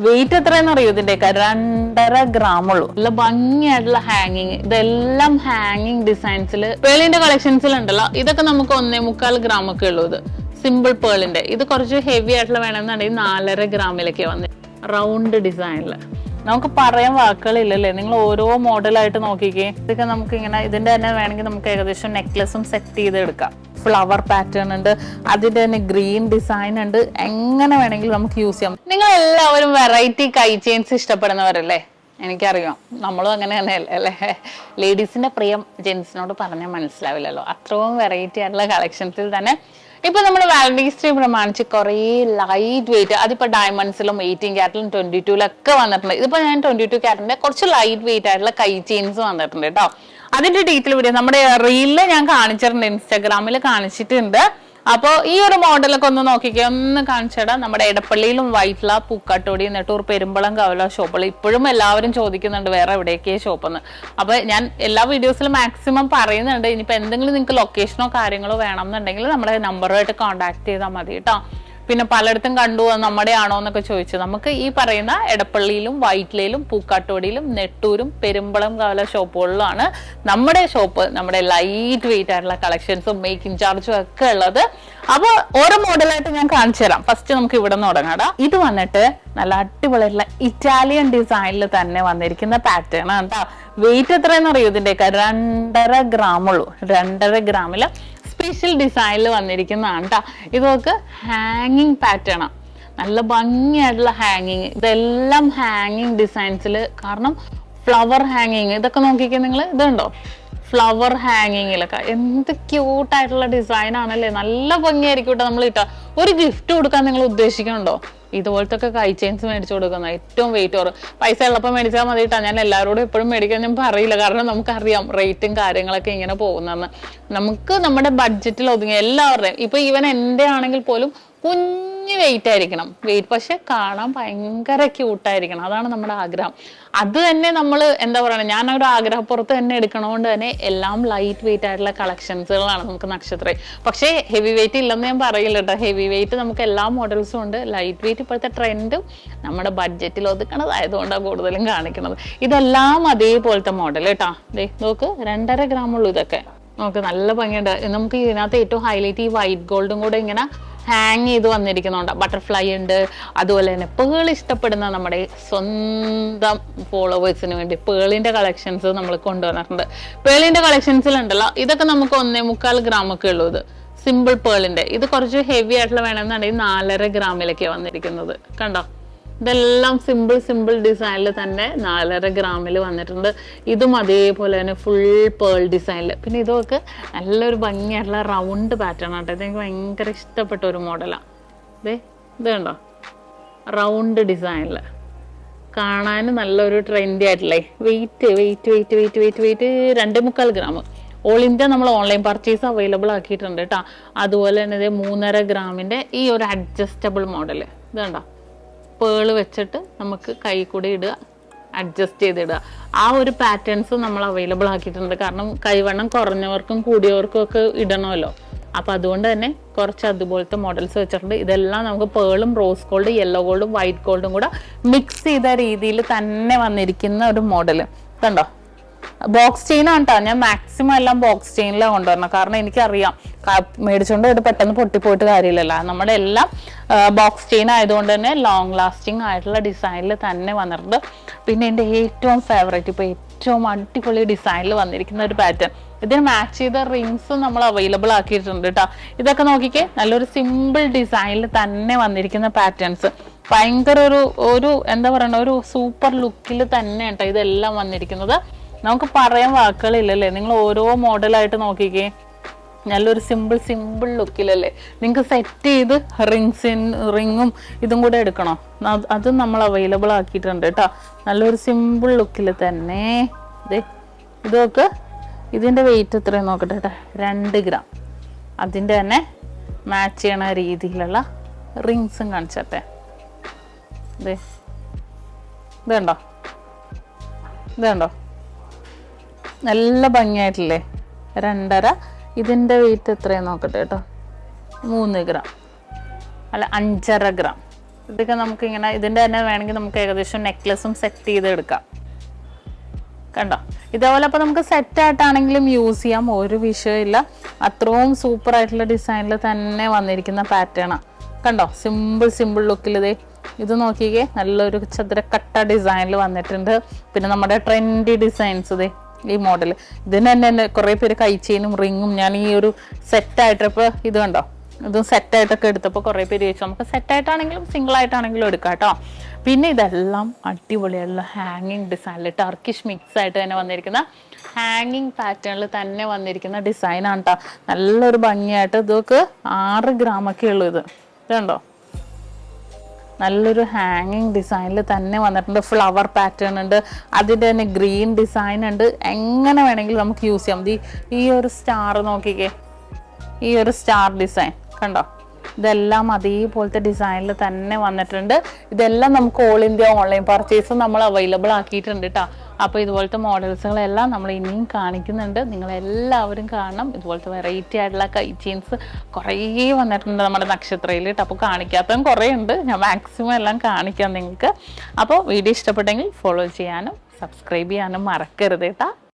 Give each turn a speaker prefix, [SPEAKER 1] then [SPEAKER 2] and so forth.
[SPEAKER 1] Wait എത്രയെന്ന് അറിയോ ഇതിന്റെയൊക്കെ? 2.5 ഗ്രാമുള്ളൂ. നല്ല ഭംഗിയായിട്ടുള്ള ഹാങ്ങിങ്. ഇതെല്ലാം ഹാങ്ങിങ് ഡിസൈൻസിൽ പേളിന്റെ കളക്ഷൻസിൽ ഉണ്ടല്ലോ. ഇതൊക്കെ നമുക്ക് 1.25 ഗ്രാം ഒക്കെ ഉള്ളൂ. ഇത് സിമ്പിൾ പേളിന്റെ. ഇത് കുറച്ച് ഹെവി ആയിട്ടുള്ള വേണമെന്നുണ്ടെങ്കിൽ 4.5 ഗ്രാമിലൊക്കെ വന്ന് റൗണ്ട് ഡിസൈനില്. നമുക്ക് പറയാൻ വാക്കുകളില്ലല്ലേ. നിങ്ങൾ ഓരോ മോഡലായിട്ട് നോക്കിക്കേ. ഇതൊക്കെ നമുക്ക് ഇങ്ങനെ ഇതിന്റെ തന്നെ വേണമെങ്കിൽ നമുക്ക് ഏകദേശം നെക്ലസും സെറ്റ് ചെയ്ത് എടുക്കാം. ഫ്ലവർ പാറ്റേൺ ഉണ്ട്, അതിന്റെ തന്നെ ഗ്രീൻ ഡിസൈൻ ഉണ്ട്. എങ്ങനെ വേണമെങ്കിലും നമുക്ക് യൂസ് ചെയ്യാം. നിങ്ങൾ എല്ലാവരും വെറൈറ്റി കൈ ചെയിൻസ് ഇഷ്ടപ്പെടുന്നവരല്ലേ? എനിക്കറിയാം, നമ്മളും അങ്ങനെ തന്നെയല്ലേ അല്ലേ? ലേഡീസിന്റെ പ്രിയം ജെന്റ്സിനോട് പറഞ്ഞാൽ മനസ്സിലാവില്ലല്ലോ. അത്രയും വെറൈറ്റി ആയിട്ടുള്ള കളക്ഷൻസിൽ തന്നെ ഇപ്പൊ നമ്മുടെ വാലന്റൈൻസ് ഡേ പ്രമാണിച്ച് കുറെ ലൈറ്റ് വെയിറ്റ്, അതിപ്പോ ഡയമണ്ട്സിലും 18 ക്യാരറ്റിലും 22-ലൊക്കെ വന്നിട്ടുണ്ട്. ഇതിപ്പോ ഞാൻ 22 ക്യാരറ്റിന്റെ കുറച്ച് ലൈറ്റ് വെയിറ്റ് ആയിട്ടുള്ള കൈ ചെയിൻസ് വന്നിട്ടുണ്ട് കേട്ടോ. അതിന്റെ ഡീറ്റെയിൽ വീഡിയോ നമ്മുടെ റീലില് ഞാൻ കാണിച്ചിട്ടുണ്ട്, ഇൻസ്റ്റാഗ്രാമിൽ കാണിച്ചിട്ടുണ്ട്. അപ്പൊ ഈ ഒരു മോഡലൊക്കെ ഒന്ന് നോക്കിക്കേ, ഒന്ന് കാണിച്ചിടാം. നമ്മുടെ എടപ്പള്ളിയിലും വൈറ്റ്ല, പൂക്കാട്ടോടി, നെട്ടൂർ, പെരുമ്പളം, കവല ഷോപ്പുകൾ ഇപ്പോഴും എല്ലാവരും ചോദിക്കുന്നുണ്ട് വേറെ എവിടെയൊക്കെയാ ഷോപ്പെന്ന്. അപ്പൊ ഞാൻ എല്ലാ വീഡിയോസിലും മാക്സിമം പറയുന്നുണ്ട്. ഇനിയിപ്പോ എന്തെങ്കിലും നിങ്ങൾക്ക് ലൊക്കേഷനോ കാര്യങ്ങളോ വേണം എന്നുണ്ടെങ്കിൽ നമ്മുടെ നമ്പറുമായിട്ട് കോൺടാക്ട് ചെയ്താൽ മതി കേട്ടോ. പിന്നെ പലയിടത്തും കണ്ടു നമ്മുടെ ആണോ എന്നൊക്കെ ചോദിച്ചു. നമുക്ക് ഈ പറയുന്ന എടപ്പള്ളിയിലും വൈറ്റ്ലയിലും പൂക്കാട്ടോടിയിലും നെട്ടൂരും പെരുമ്പളം കവല ഷോപ്പുകളിലാണ് നമ്മുടെ ഷോപ്പ്. നമ്മുടെ ലൈറ്റ് വെയിറ്റ് ആയിട്ടുള്ള കളക്ഷൻസും മേക്കിംഗ് ചാർജും ഒക്കെ ഉള്ളത്. അപ്പൊ ഓരോ മോഡലായിട്ട് ഞാൻ കാണിച്ചു തരാം. ഫസ്റ്റ് നമുക്ക് ഇവിടെ നിന്ന് തുടങ്ങാം. ഇത് വന്നിട്ട് നല്ല അടിപൊളിയായിട്ടുള്ള ഇറ്റാലിയൻ ഡിസൈനിൽ തന്നെ വന്നിരിക്കുന്ന പാറ്റേൺ ആണ് കേട്ടോ. വെയിറ്റ് എത്രയെന്ന് അറിയോ ഇതിന്റെയൊക്കെ? 2.5 ഗ്രാമുള്ളൂ. 2.5 ഗ്രാമില് സ്പെഷ്യൽ ഡിസൈനിൽ വന്നിരിക്കുന്നതാണ് കേട്ടോ. ഇതൊക്കെ ഹാങ്ങിങ് പാറ്റേൺ ആണ്. നല്ല ഭംഗിയായിട്ടുള്ള ഹാങ്ങിങ്. ഇതെല്ലാം ഹാങ്ങിങ് ഡിസൈൻസിൽ, കാരണം ഫ്ലവർ ഹാങ്ങിങ്. ഇതൊക്കെ നോക്കിക്കേ നിങ്ങൾ, ഇതുണ്ടോ ഫ്ലവർ ഹാങ്ങിങ്ങിലൊക്കെ എന്ത് ക്യൂട്ടായിട്ടുള്ള ഡിസൈൻ ആണല്ലേ. നല്ല ഭംഗിയായിരിക്കും കേട്ടോ. നമ്മൾ ഇട്ടാ ഒരു ഗിഫ്റ്റ് കൊടുക്കാൻ നിങ്ങൾ ഉദ്ദേശിക്കുന്നുണ്ടോ? ഇതുപോലത്തെ ഒക്കെ കൈ ചെയിൻസ് മേടിച്ചു കൊടുക്കുന്ന ഏറ്റവും വെയിറ്റ് ഓർ പൈസ ഉള്ളപ്പോൾ മേടിച്ചാൽ മതി കേട്ടോ. ഞാൻ എല്ലാവരോടും എപ്പോഴും മേടിക്കാൻ ഞാൻ പറയില്ല, കാരണം നമുക്കറിയാം റേറ്റും കാര്യങ്ങളൊക്കെ ഇങ്ങനെ പോകുന്നതെന്ന്. നമുക്ക് നമ്മുടെ ബഡ്ജറ്റിൽ ഒതുങ്ങി എല്ലാവരുടെയും. ഇപ്പൊ ഈവൻ എൻ്റെ ആണെങ്കിൽ പോലും കുഞ്ഞു വെയിറ്റ് ആയിരിക്കണം. വെയിറ്റ് പക്ഷെ കാണാൻ ഭയങ്കര ക്യൂട്ടായിരിക്കണം. അതാണ് നമ്മുടെ ആഗ്രഹം. അത് തന്നെ നമ്മൾ എന്താ പറയുക, ഞാനൊരു ആഗ്രഹപ്പുറത്ത് തന്നെ എടുക്കണോണ്ട് തന്നെ എല്ലാം ലൈറ്റ് വെയിറ്റ് ആയിട്ടുള്ള കളക്ഷൻസുകളാണ് നമുക്ക് നക്ഷത്ര. പക്ഷേ ഹെവി വെയിറ്റ് ഇല്ലെന്ന് ഞാൻ പറയില്ല കേട്ടോ. ഹെവി വെയിറ്റ് നമുക്ക് എല്ലാ മോഡൽസും ഉണ്ട്. ലൈറ്റ് വെയിറ്റ് ഇപ്പോഴത്തെ ട്രെൻഡും നമ്മുടെ ബഡ്ജറ്റിൽ ഒതുക്കണതായതുകൊണ്ടാണ് കൂടുതലും കാണിക്കുന്നത്. ഇതെല്ലാം അതേപോലത്തെ മോഡൽ കേട്ടോ. നോക്ക് 2.5 ഗ്രാമുള്ളൂ ഇതൊക്കെ. നമുക്ക് നല്ല ഭംഗിയുണ്ട്. നമുക്ക് ഇതിനകത്ത് ഏറ്റവും ഹൈലൈറ്റ് ഈ വൈറ്റ് ഗോൾഡും കൂടെ ഇങ്ങനെ ഹാങ് ചെയ്ത് വന്നിരിക്കുന്നുണ്ട്. ബട്ടർഫ്ലൈ ഉണ്ട്. അതുപോലെ തന്നെ പേൾ ഇഷ്ടപ്പെടുന്ന നമ്മുടെ സ്വന്തം ഫോളോവേഴ്സിന് വേണ്ടി പേളിന്റെ കളക്ഷൻസ് നമ്മൾ കൊണ്ടുവന്നിട്ടുണ്ട്. പേളിന്റെ കളക്ഷൻസിലുണ്ടല്ലോ, ഇതൊക്കെ നമുക്ക് 1.25 ഗ്രാം ഒക്കെ ഉള്ളൂ. ഇത് സിമ്പിൾ പേളിന്റെ. ഇത് കുറച്ച് ഹെവി ആയിട്ടുള്ള വേണമെന്നുണ്ടെങ്കിൽ 4.5 ഗ്രാമിലൊക്കെ വന്നിരിക്കുന്നത്. കണ്ടോ? ഇതെല്ലാം സിമ്പിൾ ഡിസൈനിൽ തന്നെ 4.5 ഗ്രാമിൽ വന്നിട്ടുണ്ട്. ഇതും അതേപോലെ തന്നെ ഫുൾ പേൾ ഡിസൈനിൽ. പിന്നെ ഇതൊക്കെ നല്ലൊരു ഭംഗിയായിട്ടുള്ള റൗണ്ട് പാറ്റേൺ ആട്ടോ. ഇതെനിക്ക് ഭയങ്കര ഇഷ്ടപ്പെട്ട ഒരു മോഡലാണ്. ഇത് കണ്ടോ? റൗണ്ട് ഡിസൈനിൽ കാണാൻ നല്ലൊരു ട്രെൻഡി ആയിട്ടില്ലേ. Weight 2.25 gram. ഓൾ ഇന്ത്യ നമ്മൾ ഓൺലൈൻ പർച്ചേസ് അവൈലബിൾ ആക്കിയിട്ടുണ്ട് കേട്ടോ. അതുപോലെ തന്നെ ഇത് 3.5 ഗ്രാമിന്റെ ഈ ഒരു അഡ്ജസ്റ്റബിൾ മോഡൽ. ഇത് കണ്ടോ? പേള് വെച്ചിട്ട് നമുക്ക് കൈ കൂടി ഇടുക, അഡ്ജസ്റ്റ് ചെയ്തിടുക. ആ ഒരു പാറ്റേൺസ് നമ്മൾ അവൈലബിൾ ആക്കിയിട്ടുണ്ട്. കാരണം കൈവണ്ണം കുറഞ്ഞവർക്കും കൂടിയവർക്കും ഒക്കെ ഇടണമല്ലോ. അപ്പം അതുകൊണ്ട് തന്നെ കുറച്ച് അതുപോലത്തെ മോഡൽസ് വെച്ചിട്ടുണ്ട്. ഇതെല്ലാം നമുക്ക് പേളും റോസ് ഗോൾഡ്, യെല്ലോ ഗോൾഡും വൈറ്റ് ഗോൾഡും കൂടെ മിക്സ് ചെയ്ത രീതിയിൽ തന്നെ വന്നിരിക്കുന്ന ഒരു മോഡൽ. കണ്ടോ? ബോക്സ് ചെയിൻ ആണ് കേട്ടോ. ഞാൻ മാക്സിമം എല്ലാം ബോക്സ് ചെയിനിലാണ് കൊണ്ടുവരണം. കാരണം എനിക്കറിയാം മേടിച്ചുകൊണ്ട് ഇത് പെട്ടെന്ന് പൊട്ടിപ്പോയിട്ട് കാര്യമില്ലല്ലോ. നമ്മുടെ എല്ലാം ബോക്സ് ചെയിൻ ആയതുകൊണ്ട് തന്നെ ലോങ് ലാസ്റ്റിംഗ് ആയിട്ടുള്ള ഡിസൈനിൽ തന്നെ വന്നിട്ടുണ്ട്. പിന്നെ എൻ്റെ ഏറ്റവും ഫേവറേറ്റ്, ഇപ്പോൾ ഏറ്റവും അടിപൊളി ഡിസൈനിൽ വന്നിരിക്കുന്ന ഒരു പാറ്റേൺ. ഇതിന് മാച്ച് ചെയ്ത റിങ്സ് നമ്മൾ അവൈലബിൾ ആക്കിയിട്ടുണ്ട് കേട്ടോ. ഇതൊക്കെ നോക്കിക്കേ, നല്ലൊരു സിമ്പിൾ ഡിസൈനിൽ തന്നെ വന്നിരിക്കുന്ന പാറ്റേൺസ്. ഭയങ്കര ഒരു എന്താ പറയുക, ഒരു സൂപ്പർ ലുക്കിൽ തന്നെ കേട്ടോ ഇതെല്ലാം വന്നിരിക്കുന്നത്. നമുക്ക് പറയാൻ വാക്കുകളില്ലല്ലേ. നിങ്ങൾ ഓരോ മോഡലായിട്ട് നോക്കിക്കേ, നല്ലൊരു സിമ്പിൾ ലുക്കിലല്ലേ. നിങ്ങൾക്ക് സെറ്റ് ചെയ്ത് റിങ്ങും ഇതും കൂടെ എടുക്കണോ? അതും നമ്മൾ അവൈലബിൾ ആക്കിയിട്ടുണ്ട് കേട്ടോ. നല്ലൊരു സിമ്പിൾ ലുക്കിൽ തന്നെ. ഇതൊക്കെ ഇതിൻ്റെ വെയിറ്റ് എത്രയും നോക്കട്ടെ കേട്ടോ. 2 ഗ്രാം. അതിൻ്റെ തന്നെ മാച്ച് ചെയ്യണ രീതിയിലുള്ള റിങ്സും കാണിച്ചട്ടെ. ഇതുണ്ടോ? നല്ല ഭംഗിയായിട്ടില്ലേ? 2.5. ഇതിൻ്റെ വെയിറ്റ് എത്രയും നോക്കട്ടെ കേട്ടോ. 3 ഗ്രാം അല്ല 5.5 ഗ്രാം. ഇതൊക്കെ നമുക്ക് ഇങ്ങനെ ഇതിൻ്റെ തന്നെ വേണമെങ്കിൽ നമുക്ക് ഏകദേശം നെക്ലസും സെറ്റ് ചെയ്ത് എടുക്കാം. കണ്ടോ, ഇതേപോലെ അപ്പോൾ നമുക്ക് സെറ്റായിട്ടാണെങ്കിലും യൂസ് ചെയ്യാം, ഒരു വിഷയമില്ല. അത്രയും സൂപ്പർ ആയിട്ടുള്ള ഡിസൈനിൽ തന്നെ വന്നിരിക്കുന്ന പാറ്റേണാണ്. കണ്ടോ, സിമ്പിൾ ലുക്കിൽ ഇത് നോക്കിക്കേ, നല്ലൊരു ചതുരക്കട്ട ഡിസൈനിൽ വന്നിട്ടുണ്ട്. പിന്നെ നമ്മുടെ ട്രെൻഡി ഡിസൈൻസ് ഈ മോഡൽ, ഇതിന് തന്നെ കുറേ പേര് കൈച്ചെയിനും റിങ്ങും ഞാൻ ഈ ഒരു സെറ്റായിട്ട് ഇപ്പോൾ ഇത് കണ്ടോ, ഇതും സെറ്റായിട്ടൊക്കെ എടുത്തപ്പോൾ കുറേ പേര് ചോദിച്ചു. നമുക്ക് സെറ്റായിട്ടാണെങ്കിലും സിംഗിൾ ആയിട്ടാണെങ്കിലും എടുക്കാം കേട്ടോ. പിന്നെ ഇതെല്ലാം അടിപൊളിയുള്ള ഹാങ്ങിങ് ഡിസൈനിൽ ടർക്കിഷ് മിക്സ് ആയിട്ട് തന്നെ വന്നിരിക്കുന്ന ഹാങ്ങിങ് പാറ്റേണിൽ തന്നെ വന്നിരിക്കുന്ന ഡിസൈനാണ് കേട്ടോ. നല്ലൊരു ഭംഗിയായിട്ട് ഇതൊക്കെ 6 ഗ്രാമൊക്കെ ഉള്ളൂ. ഇത് കണ്ടോ, നല്ലൊരു ഹാങ്ങിങ് ഡിസൈനിൽ തന്നെ വന്നിട്ടുണ്ട്. ഫ്ലവർ പാറ്റേൺ ഉണ്ട്, അതിൻ്റെ തന്നെ ഗ്രീൻ ഡിസൈൻ ഉണ്ട്. എങ്ങനെ വേണമെങ്കിലും നമുക്ക് യൂസ് ചെയ്യാം. ഈ ഒരു സ്റ്റാർ നോക്കിക്കേ, ഈ ഒരു സ്റ്റാർ ഡിസൈൻ കണ്ടോ, ഇതെല്ലാം അതേപോലത്തെ ഡിസൈനിൽ തന്നെ വന്നിട്ടുണ്ട്. ഇതെല്ലാം നമുക്ക് ഓൾ ഇന്ത്യ ഓൺലൈൻ പർച്ചേസ് നമ്മൾ അവൈലബിൾ ആക്കിയിട്ടുണ്ട് കേട്ടോ. അപ്പോൾ ഇതുപോലത്തെ മോഡൽസുകളെല്ലാം നമ്മൾ ഇനിയും കാണിക്കുന്നുണ്ട്, നിങ്ങളെല്ലാവരും കാണണം. ഇതുപോലത്തെ വെറൈറ്റി ആയിട്ടുള്ള കൈച്ചെയിൻസ് കുറേ വന്നിട്ടുണ്ട് നമ്മുടെ നക്ഷത്രയിൽ കേട്ടോ. അപ്പോൾ കാണിക്കാത്തതും കുറേ ഉണ്ട്, ഞാൻ മാക്സിമം എല്ലാം കാണിക്കാം നിങ്ങൾക്ക്. അപ്പോൾ വീഡിയോ ഇഷ്ടപ്പെട്ടെങ്കിൽ ഫോളോ ചെയ്യാനും സബ്സ്ക്രൈബ് ചെയ്യാനും മറക്കരുത് കേട്ടോ.